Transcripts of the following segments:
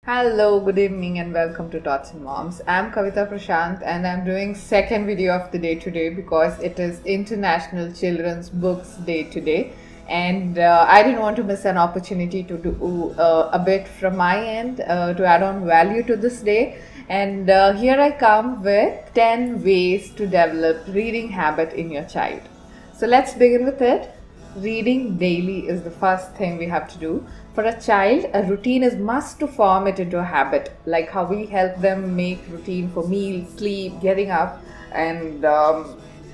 Hello, good evening and welcome to Tots and Moms. I'm Kavita Prashant and I'm doing second video of the day today because it is International Children's Books Day today, and I didn't want to miss an opportunity to do a bit from my end to add on value to this day. And here I come with 10 ways to develop reading habit in your child. So let's begin with it. Reading daily is the first thing we have to do. For a child, a routine is must to form it into a habit, like how we help them make routine for meals, sleep, getting up, and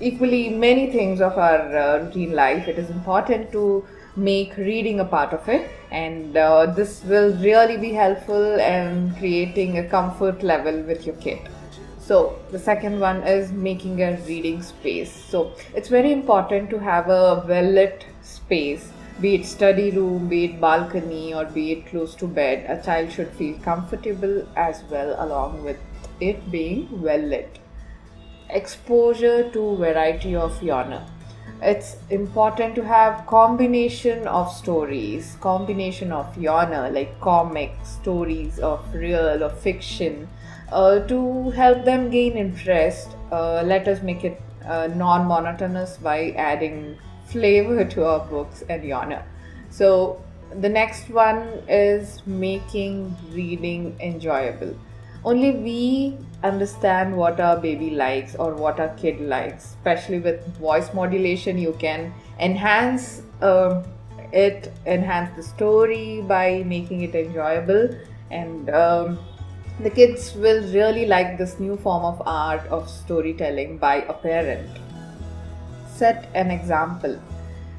equally many things of our routine life. It is important to make reading a part of it, and this will really be helpful in creating a comfort level with your kid. So the second one is making a reading space. So it's very important to have a well lit space, be it study room, be it balcony, or be it close to bed. A child should feel comfortable as well, along with it being well lit. Exposure to variety of genre. It's important to have combination of stories, combination of genre, like comics, stories of real or fiction, to help them gain interest. Let us make it non-monotonous by adding flavor to our books and genre. So the next one is making reading enjoyable. Only we understand what our baby likes or what our kid likes. Especially with voice modulation, you can enhance enhance the story by making it enjoyable, and the kids will really like this new form of art of storytelling by a parent. Set an example.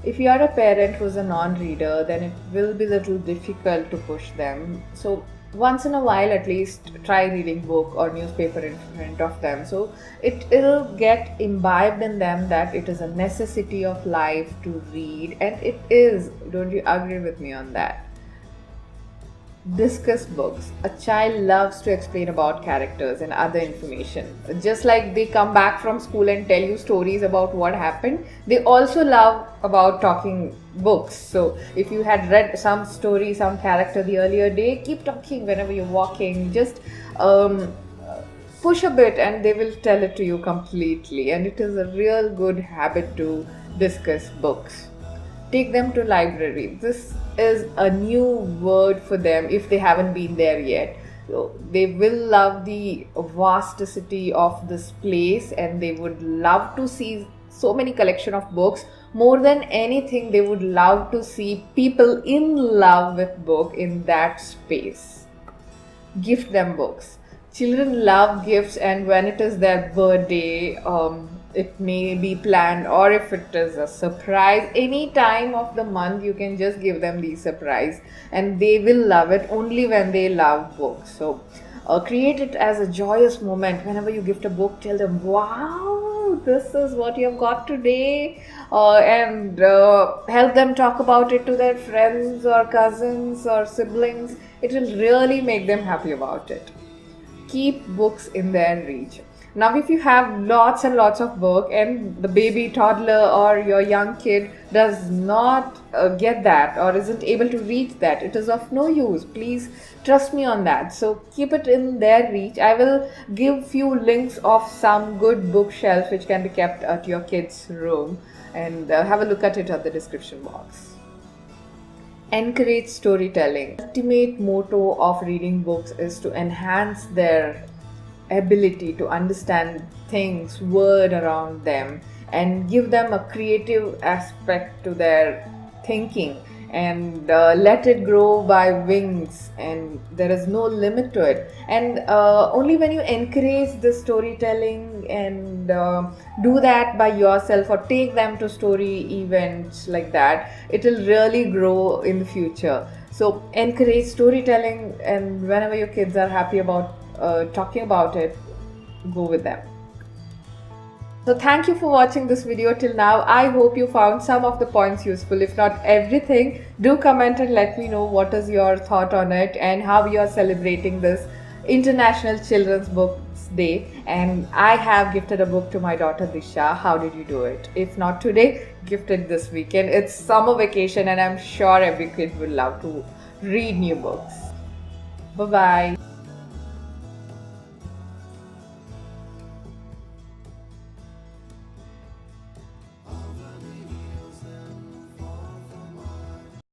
If you are a parent who's a non-reader, then it will be a little difficult to push them. So once in a while, at least try reading book or newspaper in front of them. So it will get imbibed in them that it is a necessity of life to read, and it is. Don't you agree with me on that? Discuss books. A child loves to explain about characters and other information. Just like they come back from school and tell you stories about what happened, they also love about talking books. So if you had read some story, some character the earlier day, keep talking whenever you're walking. Just push a bit and they will tell it to you completely. And it is a real good habit to discuss books. Take them to library. This is a new word for them if they haven't been there yet. So they will love the vastity of this place, and they would love to see so many collection of books. More than anything, they would love to see people in love with book in that space. Gift them books. Children love gifts, and when it is their birthday, it may be planned, or if it is a surprise, any time of the month you can just give them the surprise, and they will love it only when they love books. So create it as a joyous moment. Whenever you gift a book, tell them, wow, this is what you have got today, and help them talk about it to their friends or cousins or siblings. It will really make them happy about it. Keep books in their reach. Now, if you have lots and lots of book and the baby, toddler, or your young kid does not get that or isn't able to reach that, it is of no use. Please trust me on that. So keep it in their reach. I will give few links of some good bookshelf which can be kept at your kid's room, and have a look at it at the description box. Encourage storytelling. The ultimate motto of reading books is to enhance their ability to understand things, word around them, and give them a creative aspect to their thinking, and let it grow by wings, and there is no limit to it. And only when you encourage the storytelling and do that by yourself or take them to story events like that, it will really grow in the future. So encourage storytelling, and whenever your kids are happy about talking about it, go with them. So thank you for watching this video till now. I hope you found some of the points useful, if not everything. Do comment and let me know what is your thought on it and how you are celebrating this International Children's Books Day. And I have gifted a book to my daughter Disha. How did you do it? If not today, gift it this weekend. It's summer vacation and I'm sure every kid would love to read new books. Bye bye.